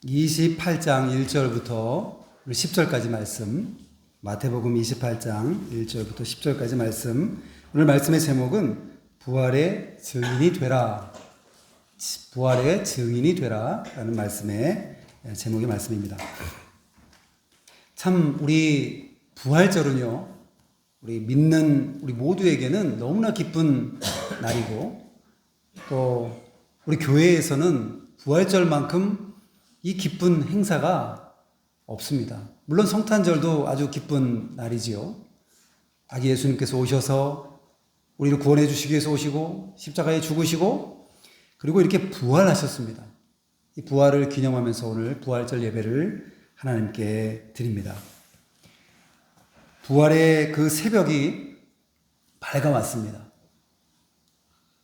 28장 1절부터 10절까지 말씀, 마태복음 28장 1절부터 10절까지 말씀. 오늘 말씀의 제목은 부활의 증인이 되라. 부활의 증인이 되라 라는 말씀의 제목의 말씀입니다. 참 우리 부활절은요, 우리 믿는 우리 모두에게는 너무나 기쁜 날이고, 또 우리 교회에서는 부활절만큼 이 기쁜 행사가 없습니다. 물론 성탄절도 아주 기쁜 날이지요. 아기 예수님께서 오셔서 우리를 구원해 주시기 위해서 오시고 십자가에 죽으시고 그리고 이렇게 부활하셨습니다. 이 부활을 기념하면서 오늘 부활절 예배를 하나님께 드립니다. 부활의 그 새벽이 밝아왔습니다.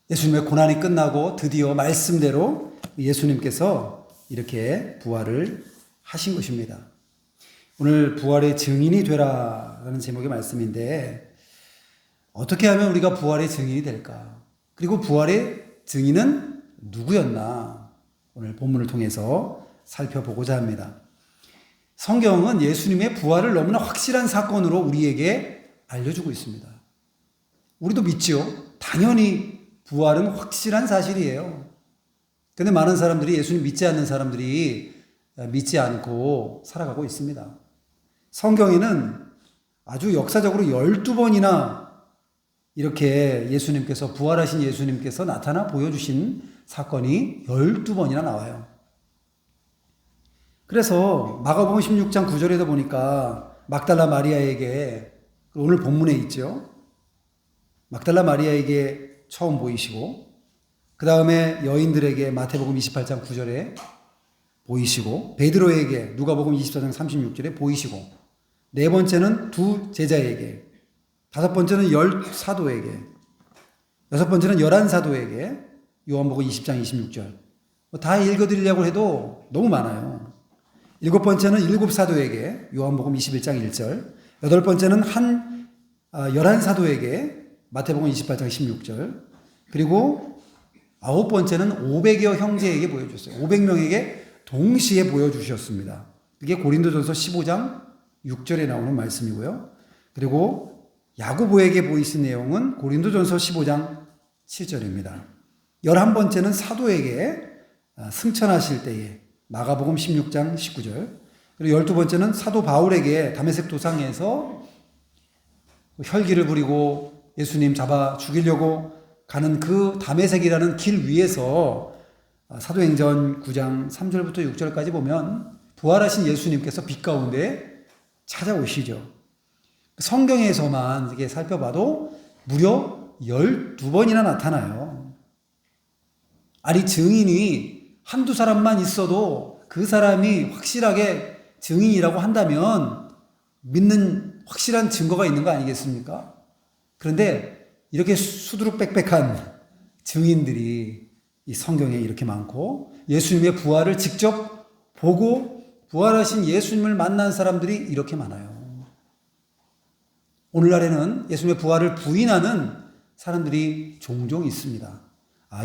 예수님의 고난이 끝나고 드디어 말씀대로 예수님께서 이렇게 부활을 하신 것입니다. 오늘 부활의 증인이 되라라는 제목의 말씀인데, 어떻게 하면 우리가 부활의 증인이 될까? 그리고 부활의 증인은 누구였나? 오늘 본문을 통해서 살펴보고자 합니다. 성경은 예수님의 부활을 너무나 확실한 사건으로 우리에게 알려주고 있습니다. 우리도 믿죠? 당연히 부활은 확실한 사실이에요. 그런데 많은 사람들이, 예수님 믿지 않는 사람들이 믿지 않고 살아가고 있습니다. 성경에는 아주 역사적으로 12번이나 이렇게 예수님께서, 부활하신 예수님께서 나타나 보여주신 사건이 12번이나 나와요. 그래서 마가복음 16장 9절에도 보니까 막달라 마리아에게, 오늘 본문에 있죠, 막달라 마리아에게 처음 보이시고, 그 다음에 여인들에게 마태복음 28장 9절에 보이시고, 베드로에게 누가복음 24장 36절에 보이시고, 네 번째는 두 제자에게, 다섯 번째는 10사도에게, 여섯 번째는 11사도에게, 요한복음 20장 26절. 다 읽어드리려고 해도 너무 많아요. 일곱 번째는 7사도에게, 요한복음 21장 1절. 여덟 번째는 11사도에게, 마태복음 28장 16절. 그리고 아홉 번째는 500여 형제에게 보여주셨어요. 500명에게 동시에 보여주셨습니다. 그게 고린도전서 15장 6절에 나오는 말씀이고요. 그리고 야고보에게 보이신 내용은 고린도전서 15장 7절입니다. 11번째는 사도에게 승천하실 때에, 마가복음 16장 19절. 그리고 12번째는 사도 바울에게 다메섹 도상에서 혈기를 부리고 예수님 잡아 죽이려고 가는 그 다메섹이라는 길 위에서 사도행전 9장 3절부터 6절까지 보면 부활하신 예수님께서 빛 가운데 찾아오시죠. 성경에서만 이렇게 살펴봐도 무려 12번이나 나타나요. 아니, 증인이 한두 사람만 있어도 그 사람이 확실하게 증인이라고 한다면 믿는 확실한 증거가 있는 거 아니겠습니까? 그런데 이렇게 수두룩 빽빽한 증인들이 이 성경에 이렇게 많고, 예수님의 부활을 직접 보고 부활하신 예수님을 만난 사람들이 이렇게 많아요. 오늘날에는 예수님의 부활을 부인하는 사람들이 종종 있습니다.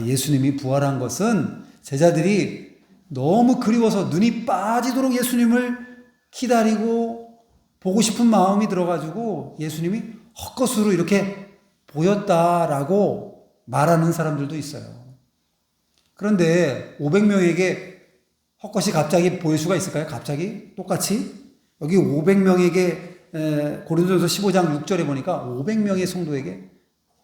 예수님이 부활한 것은 제자들이 너무 그리워서 눈이 빠지도록 예수님을 기다리고 보고 싶은 마음이 들어가지고 예수님이 헛것으로 이렇게 보였다라고 말하는 사람들도 있어요. 그런데 500명에게 헛것이 갑자기 보일 수가 있을까요? 갑자기 똑같이? 여기 500명에게 고린도전서 15장 6절에 보니까 500명의 성도에게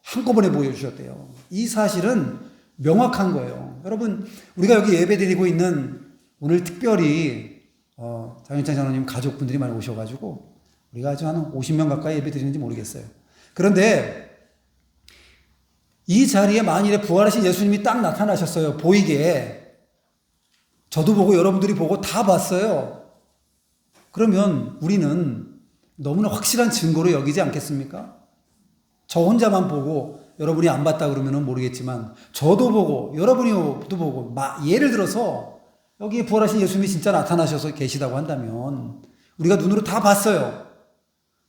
한꺼번에 보여주셨대요. 이 사실은 명확한 거예요. 여러분, 우리가 여기 예배드리고 있는 오늘 특별히 장윤찬 장로님 가족분들이 많이 오셔가지고 우리가 아주 한 50명 가까이 예배드리는지 모르겠어요. 그런데 이 자리에 만일에 부활하신 예수님이 딱 나타나셨어요. 보이게. 저도 보고 여러분들이 보고 다 봤어요. 그러면 우리는 너무나 확실한 증거로 여기지 않겠습니까? 저 혼자만 보고 여러분이 안 봤다 그러면 모르겠지만 저도 보고 여러분이도 보고, 예를 들어서 여기에 부활하신 예수님이 진짜 나타나셔서 계시다고 한다면 우리가 눈으로 다 봤어요.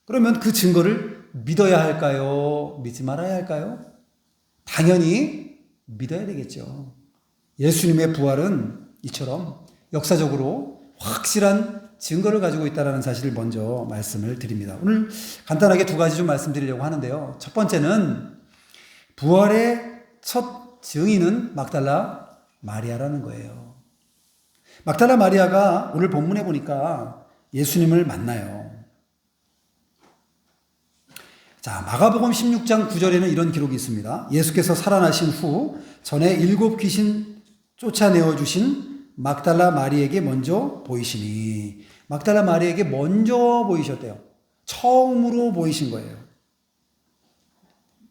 그러면 그 증거를 믿어야 할까요? 믿지 말아야 할까요? 당연히 믿어야 되겠죠. 예수님의 부활은 이처럼 역사적으로 확실한 증거를 가지고 있다는 사실을 먼저 말씀을 드립니다. 오늘 간단하게 두 가지 좀 말씀드리려고 하는데요. 첫 번째는 부활의 첫 증인은 막달라 마리아라는 거예요. 막달라 마리아가 오늘 본문에 보니까 예수님을 만나요. 자, 마가복음 16장 9절에는 이런 기록이 있습니다. 예수께서 살아나신 후 전에 7 귀신 쫓아내어 주신 막달라 마리에게 먼저 보이시니, 막달라 마리에게 먼저 보이셨대요. 처음으로 보이신 거예요.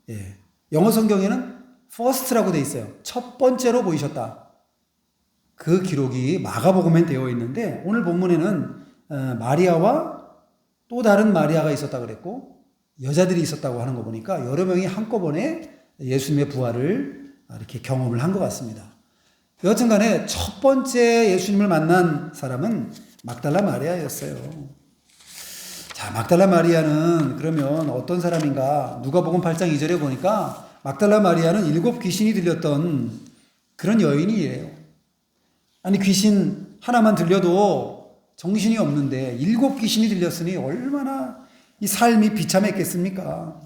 예. 영어 성경에는 first라고 돼 있어요. 첫 번째로 보이셨다. 그 기록이 마가복음에 되어 있는데 오늘 본문에는 마리아와 또 다른 마리아가 있었다 그랬고 여자들이 있었다고 하는 거 보니까 여러 명이 한꺼번에 예수님의 부활을 이렇게 경험을 한 것 같습니다. 여하튼 간에 첫 번째 예수님을 만난 사람은 막달라 마리아였어요. 자, 막달라 마리아는 그러면 어떤 사람인가? 누가복음 8장 2절에 보니까 막달라 마리아는 7 귀신이 들렸던 그런 여인이에요. 아니, 귀신 하나만 들려도 정신이 없는데 7 귀신이 들렸으니 얼마나 이 삶이 비참했겠습니까?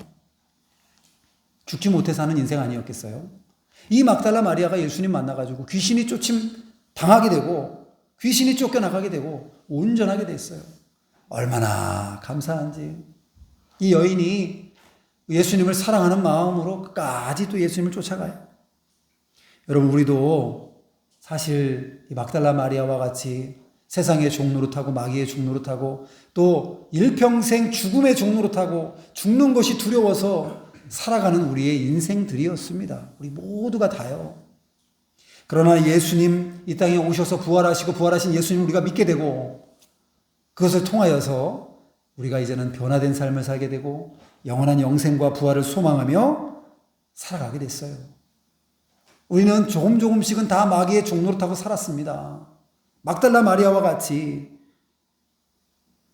죽지 못해 사는 인생 아니었겠어요? 이 막달라 마리아가 예수님 만나가지고 귀신이 쫓임 당하게 되고 귀신이 쫓겨나가게 되고 온전하게 됐어요. 얼마나 감사한지. 이 여인이 예수님을 사랑하는 마음으로 끝까지 또 예수님을 쫓아가요. 여러분, 우리도 사실 이 막달라 마리아와 같이 세상의 종노릇하고 마귀의 종노릇하고 또 일평생 죽음의 종노릇하고 죽는 것이 두려워서 살아가는 우리의 인생들이었습니다. 우리 모두가 다요. 그러나 예수님 이 땅에 오셔서 부활하시고 부활하신 예수님 우리가 믿게 되고 그것을 통하여서 우리가 이제는 변화된 삶을 살게 되고 영원한 영생과 부활을 소망하며 살아가게 됐어요. 우리는 조금씩은 다 마귀의 종노릇하고 살았습니다. 막달라 마리아와 같이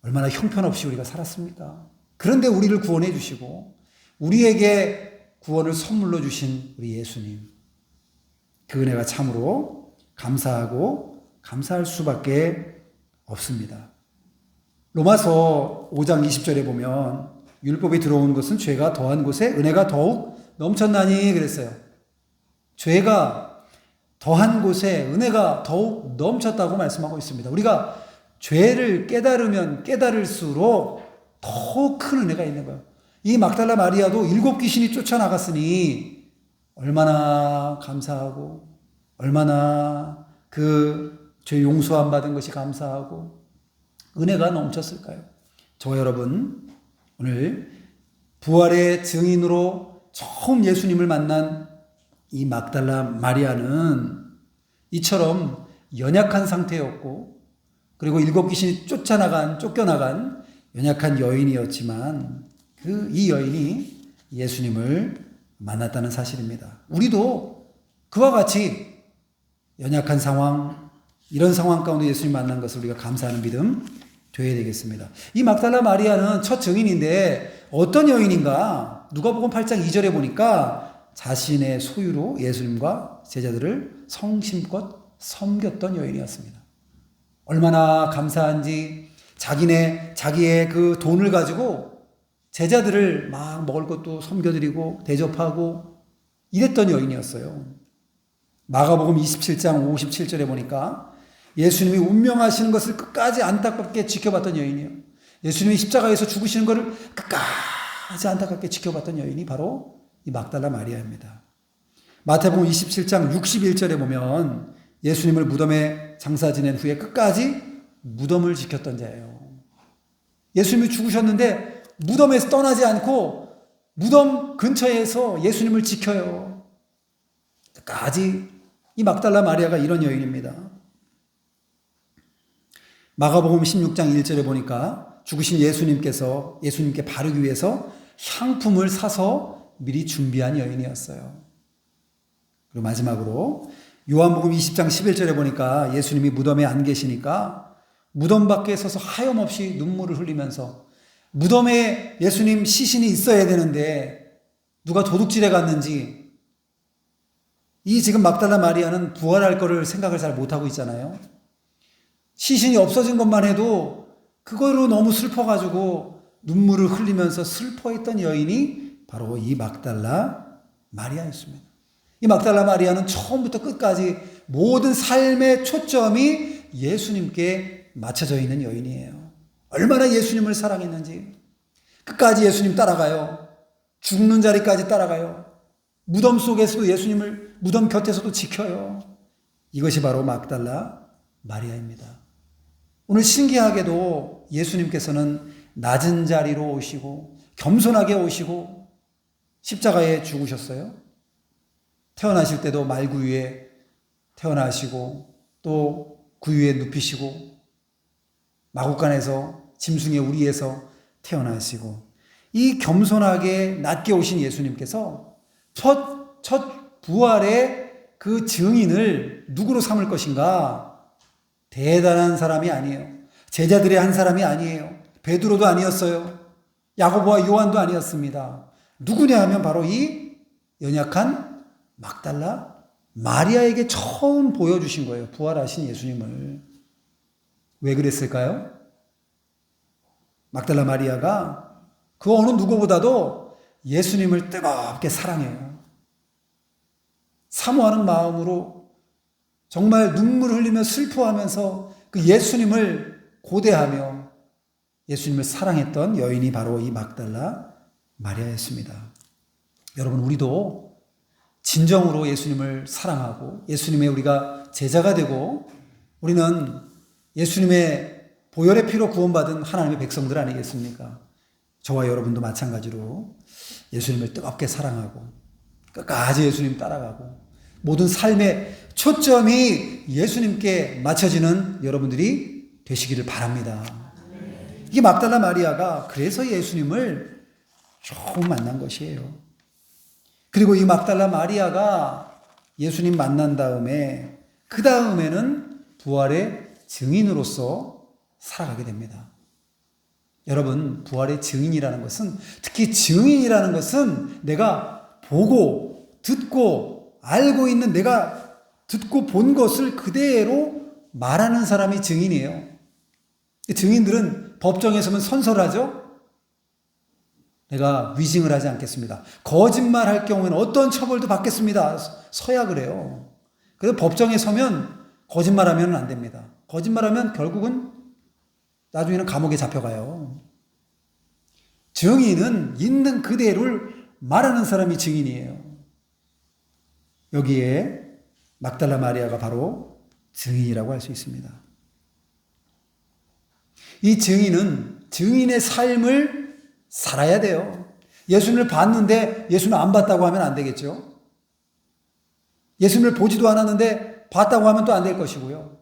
얼마나 형편없이 우리가 살았습니까? 그런데 우리를 구원해 주시고 우리에게 구원을 선물로 주신 우리 예수님, 그 은혜가 참으로 감사하고 감사할 수밖에 없습니다. 로마서 5장 20절에 보면 율법이 들어온 것은 죄가 더한 곳에 은혜가 더욱 넘쳤나니 그랬어요. 죄가 더한 곳에 은혜가 더욱 넘쳤다고 말씀하고 있습니다. 우리가 죄를 깨달으면 깨달을수록 더 큰 은혜가 있는 거예요. 이 막달라 마리아도 7 귀신이 쫓아나갔으니 얼마나 감사하고 얼마나 그 죄 용서함 받은 것이 감사하고 은혜가 넘쳤을까요? 저와 여러분, 오늘 부활의 증인으로 처음 예수님을 만난 이 막달라 마리아는 이처럼 연약한 상태였고 그리고 7 귀신이 쫓겨나간 연약한 여인이었지만 이 여인이 예수님을 만났다는 사실입니다. 우리도 그와 같이 연약한 상황, 이런 상황 가운데 예수님 만난 것을 우리가 감사하는 믿음 되어야 되겠습니다. 이 막달라 마리아는 첫 증인인데 어떤 여인인가? 누가복음 8장 2절에 보니까 자신의 소유로 예수님과 제자들을 성심껏 섬겼던 여인이었습니다. 얼마나 감사한지 자기의 그 돈을 가지고 제자들을 막 먹을 것도 섬겨드리고 대접하고 이랬던 여인이었어요. 마가복음 27장 57절에 보니까 예수님이 운명하시는 것을 끝까지 안타깝게 지켜봤던 여인이에요. 예수님이 십자가에서 죽으시는 것을 끝까지 안타깝게 지켜봤던 여인이 바로 이 막달라 마리아입니다. 마태복음 27장 61절에 보면 예수님을 무덤에 장사 지낸 후에 끝까지 무덤을 지켰던 자예요. 예수님이 죽으셨는데 무덤에서 떠나지 않고 무덤 근처에서 예수님을 지켜요. 끝까지 이 막달라 마리아가 이런 여인입니다. 마가복음 16장 1절에 보니까 죽으신 예수님께 바르기 위해서 향품을 사서 미리 준비한 여인이었어요. 그리고 마지막으로 요한복음 20장 11절에 보니까 예수님이 무덤에 안 계시니까 무덤 밖에 서서 하염없이 눈물을 흘리면서 무덤에 예수님 시신이 있어야 되는데 누가 도둑질해 갔는지 이 지금 막달라 마리아는 부활할 거를 생각을 잘 못하고 있잖아요. 시신이 없어진 것만 해도 그거로 너무 슬퍼가지고 눈물을 흘리면서 슬퍼했던 여인이 바로 이 막달라 마리아였습니다. 이 막달라 마리아는 처음부터 끝까지 모든 삶의 초점이 예수님께 맞춰져 있는 여인이에요. 얼마나 예수님을 사랑했는지 끝까지 예수님 따라가요. 죽는 자리까지 따라가요. 무덤 속에서도 예수님을 무덤 곁에서도 지켜요. 이것이 바로 막달라 마리아입니다. 오늘 신기하게도 예수님께서는 낮은 자리로 오시고 겸손하게 오시고 십자가에 죽으셨어요. 태어나실 때도 말구유에 태어나시고 또 구유에 눕히시고 마구간에서 짐승의 우리에서 태어나시고 이 겸손하게 낮게 오신 예수님께서 첫 부활의 그 증인을 누구로 삼을 것인가? 대단한 사람이 아니에요. 제자들의 한 사람이 아니에요. 베드로도 아니었어요. 야고보와 요한도 아니었습니다. 누구냐 하면 바로 이 연약한 막달라 마리아에게 처음 보여주신 거예요. 부활하신 예수님을. 왜 그랬을까요? 막달라 마리아가 그 어느 누구보다도 예수님을 뜨겁게 사랑해요. 사모하는 마음으로 정말 눈물 흘리며 슬퍼하면서 그 예수님을 고대하며 예수님을 사랑했던 여인이 바로 이 막달라 마리아였습니다. 여러분, 우리도 진정으로 예수님을 사랑하고 예수님의 우리가 제자가 되고 우리는 예수님의 보혈의 피로 구원받은 하나님의 백성들 아니겠습니까? 저와 여러분도 마찬가지로 예수님을 뜨겁게 사랑하고 끝까지 예수님 따라가고 모든 삶의 초점이 예수님께 맞춰지는 여러분들이 되시기를 바랍니다. 이게 막달라 마리아가 그래서 예수님을 처음 만난 것이에요. 그리고 이 막달라 마리아가 예수님 만난 다음에 그 다음에는 부활의 증인으로서 살아가게 됩니다. 여러분, 부활의 증인이라는 것은, 특히 증인이라는 것은 내가 보고 듣고 알고 있는, 내가 듣고 본 것을 그대로 말하는 사람이 증인이에요. 증인들은 법정에 서면 선설하죠. 내가 위증을 하지 않겠습니다. 거짓말할 경우에는 어떤 처벌도 받겠습니다. 서야 그래요. 그래서 법정에 서면 거짓말하면 안 됩니다. 거짓말하면 결국은 나중에는 감옥에 잡혀가요. 증인은 있는 그대로를 말하는 사람이 증인이에요. 여기에 막달라 마리아가 바로 증인이라고 할 수 있습니다. 이 증인은 증인의 삶을 살아야 돼요. 예수님을 봤는데 예수님을 안 봤다고 하면 안 되겠죠. 예수님을 보지도 않았는데 봤다고 하면 또 안 될 것이고요.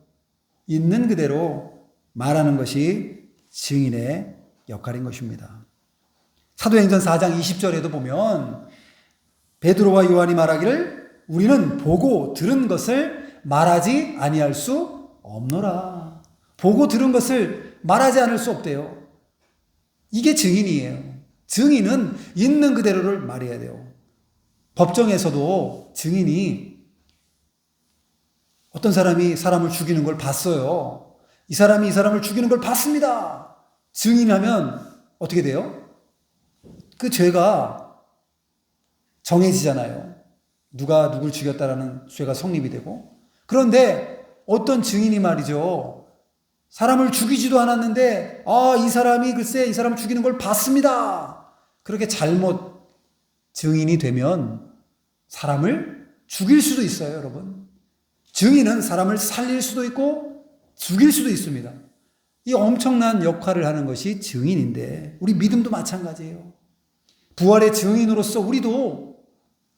있는 그대로 말하는 것이 증인의 역할인 것입니다. 사도행전 4장 20절에도 보면 베드로와 요한이 말하기를 우리는 보고 들은 것을 말하지 아니할 수 없노라. 보고 들은 것을 말하지 않을 수 없대요. 이게 증인이에요. 증인은 있는 그대로를 말해야 돼요. 법정에서도 증인이 어떤 사람이 사람을 죽이는 걸 봤어요. 이 사람이 이 사람을 죽이는 걸 봤습니다. 증인하면 어떻게 돼요? 그 죄가 정해지잖아요. 누가 누굴 죽였다라는 죄가 성립이 되고. 그런데 어떤 증인이 말이죠. 사람을 죽이지도 않았는데 이 사람이 글쎄 이 사람을 죽이는 걸 봤습니다. 그렇게 잘못 증인이 되면 사람을 죽일 수도 있어요, 여러분. 증인은 사람을 살릴 수도 있고 죽일 수도 있습니다. 이 엄청난 역할을 하는 것이 증인인데 우리 믿음도 마찬가지예요. 부활의 증인으로서 우리도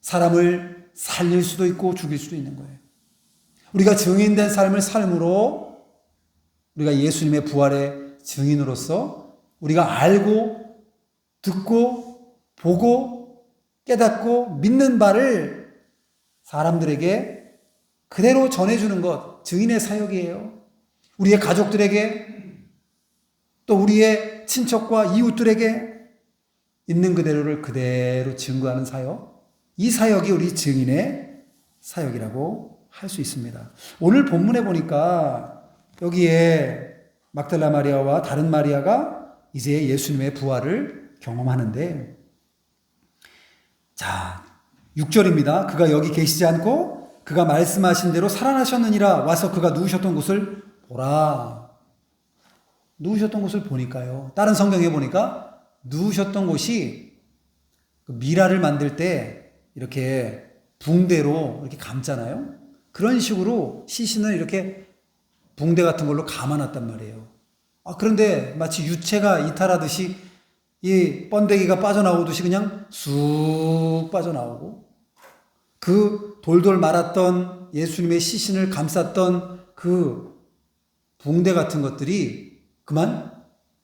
사람을 살릴 수도 있고 죽일 수도 있는 거예요. 우리가 증인된 삶을 삶으로 우리가 예수님의 부활의 증인으로서 우리가 알고 듣고 보고 깨닫고 믿는 바를 사람들에게 그대로 전해주는 것, 증인의 사역이에요. 우리의 가족들에게 또 우리의 친척과 이웃들에게 있는 그대로를 그대로 증거하는 사역, 이 사역이 우리 증인의 사역이라고 할 수 있습니다. 오늘 본문에 보니까 여기에 막달라 마리아와 다른 마리아가 이제 예수님의 부활을 경험하는데, 자, 6절입니다. 그가 여기 계시지 않고 그가 말씀하신 대로 살아나셨느니라. 와서 그가 누우셨던 곳을 보라. 누우셨던 곳을 보니까요. 다른 성경에 보니까 누우셨던 곳이 미라를 만들 때 이렇게 붕대로 이렇게 감잖아요. 그런 식으로 시신을 이렇게 붕대 같은 걸로 감아놨단 말이에요. 그런데 마치 유체가 이탈하듯이 이 번데기가 빠져나오듯이 그냥 쑥 빠져나오고, 그 돌돌 말았던 예수님의 시신을 감쌌던 그 붕대 같은 것들이 그만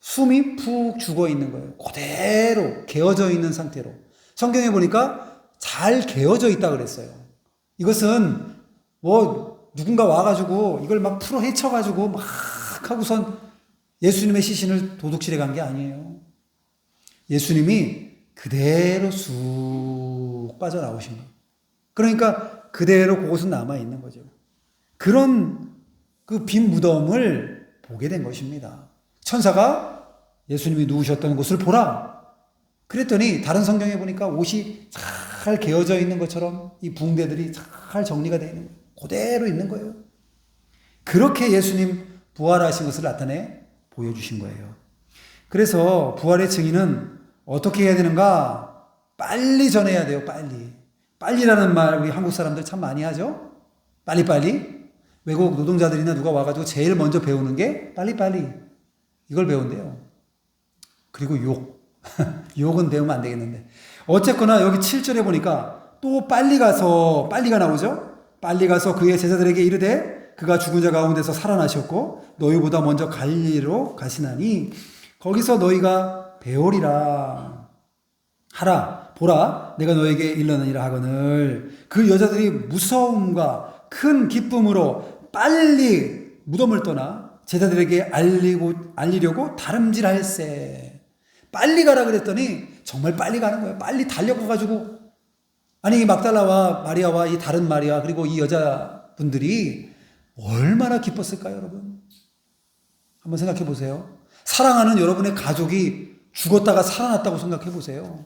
숨이 푹 죽어 있는 거예요. 그대로 개어져 있는 상태로. 성경에 보니까 잘 개어져 있다 그랬어요. 이것은 뭐 누군가 와가지고 이걸 막 풀어 헤쳐가지고 막 하고선 예수님의 시신을 도둑질해 간 게 아니에요. 예수님이 그대로 쑥 빠져나오신 거예요. 그러니까 그대로 그곳은 남아있는 거죠. 그런 그 빈 무덤을 보게 된 것입니다. 천사가 예수님이 누우셨던 곳을 보라. 그랬더니 다른 성경에 보니까 옷이 잘 개어져 있는 것처럼 이 붕대들이 잘 정리가 되어 있는 거예요. 그대로 있는 거예요. 그렇게 예수님 부활하신 것을 나타내 보여주신 거예요. 그래서 부활의 증인은 어떻게 해야 되는가? 빨리 전해야 돼요. 빨리. 빨리라는 말 우리 한국 사람들 참 많이 하죠. 빨리빨리. 외국 노동자들이나 누가 와가지고 제일 먼저 배우는 게 빨리빨리. 이걸 배운대요. 그리고 욕. 욕은 배우면 안 되겠는데. 어쨌거나 여기 7절에 보니까 또 빨리가 나오죠. 빨리 가서 그의 제자들에게 이르되 그가 죽은 자 가운데서 살아나셨고 너희보다 먼저 갈릴리로 가시나니 거기서 너희가 배우리라. 하라 보라 내가 너에게 일러느니라 하거늘. 그 여자들이 무서움과 큰 기쁨으로 빨리 무덤을 떠나 제자들에게 알리려고 다름질할세. 빨리 가라 그랬더니 정말 빨리 가는 거예요. 빨리 달려가가지고, 아니 이 막달라와 마리아와 이 다른 마리아 그리고 이 여자분들이 얼마나 기뻤을까요, 여러분? 한번 생각해 보세요. 사랑하는 여러분의 가족이 죽었다가 살아났다고 생각해 보세요.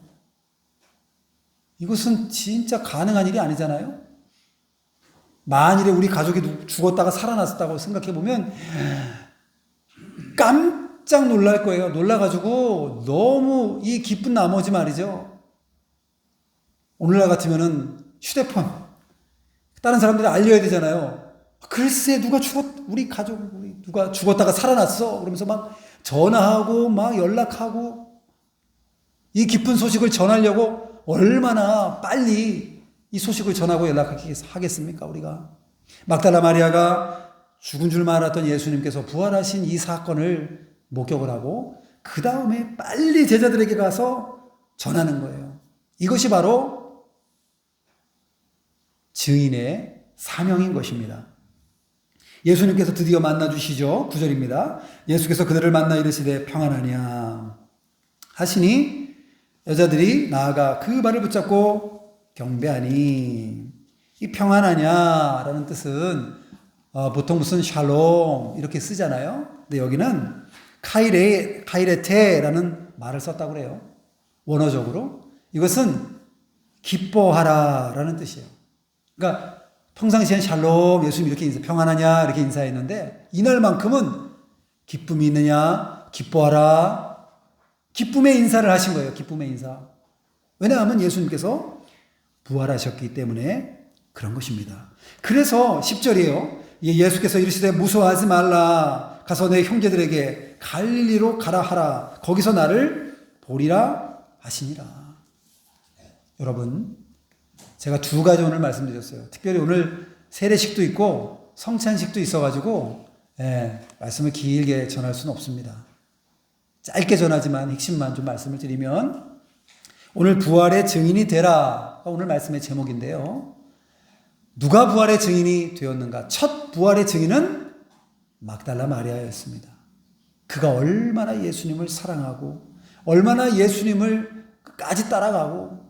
이것은 진짜 가능한 일이 아니잖아요. 만일에 우리 가족이 죽었다가 살아났다고 생각해 보면 깜짝 놀랄 거예요. 놀라가지고 너무 이 기쁜 나머지 말이죠. 오늘날 같으면은 휴대폰 다른 사람들이 알려야 되잖아요. 글쎄 우리 가족 누가 죽었다가 살아났어 그러면서 막 전화하고 막 연락하고 이 기쁜 소식을 전하려고 얼마나 빨리 이 소식을 전하고 연락하겠습니까, 우리가? 막달라 마리아가 죽은 줄 알았던 예수님께서 부활하신 이 사건을 목격을 하고 그 다음에 빨리 제자들에게 가서 전하는 거예요. 이것이 바로 증인의 사명인 것입니다. 예수님께서 드디어 만나주시죠. 9절입니다. 예수께서 그들을 만나 이르시되 평안하냐 하시니 여자들이 나아가 그 발을 붙잡고 경배하니. 이 평안하냐라는 뜻은 보통 무슨 샬롬 이렇게 쓰잖아요. 근데 여기는 카이레테라는 말을 썼다고 그래요. 원어적으로. 이것은 기뻐하라라는 뜻이에요. 그러니까 평상시엔 샬롬 예수님 이렇게 평안하냐 이렇게 인사했는데 이날만큼은 기쁨이 있느냐 기뻐하라. 기쁨의 인사를 하신 거예요. 기쁨의 인사. 왜냐하면 예수님께서 부활하셨기 때문에 그런 것입니다. 그래서 10절이에요. 예수께서 이르시되 무서워하지 말라. 가서 내 형제들에게 갈릴리로 가라 하라. 거기서 나를 보리라 하시니라. 여러분, 제가 두 가지 오늘 말씀드렸어요. 특별히 오늘 세례식도 있고 성찬식도 있어가지고 말씀을 길게 전할 수는 없습니다. 짧게 전하지만 핵심만 좀 말씀을 드리면 오늘 부활의 증인이 되라. 오늘 말씀의 제목인데요. 누가 부활의 증인이 되었는가? 첫 부활의 증인은 막달라 마리아였습니다. 그가 얼마나 예수님을 사랑하고 얼마나 예수님을 끝까지 따라가고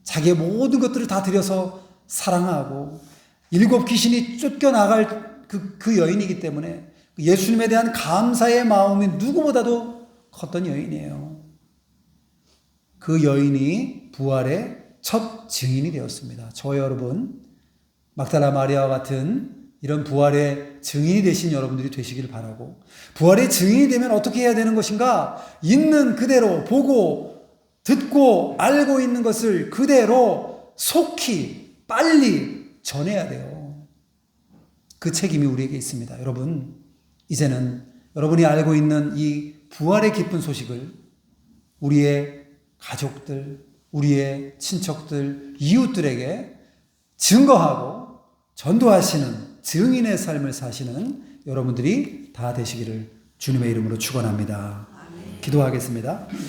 자기의 모든 것들을 다 들여서 사랑하고 7 귀신이 쫓겨나갈 그 여인이기 때문에 예수님에 대한 감사의 마음이 누구보다도 컸던 여인이에요. 그 여인이 부활의 첫 증인이 되었습니다. 저와 여러분, 막달라 마리아와 같은 이런 부활의 증인이 되신 여러분들이 되시길 바라고, 부활의 증인이 되면 어떻게 해야 되는 것인가? 있는 그대로 보고 듣고 알고 있는 것을 그대로 속히 빨리 전해야 돼요. 그 책임이 우리에게 있습니다. 여러분, 이제는 여러분이 알고 있는 이 부활의 기쁜 소식을 우리의 가족들, 우리의 친척들, 이웃들에게 증거하고 전도하시는 증인의 삶을 사시는 여러분들이 다 되시기를 주님의 이름으로 축원합니다. 기도하겠습니다.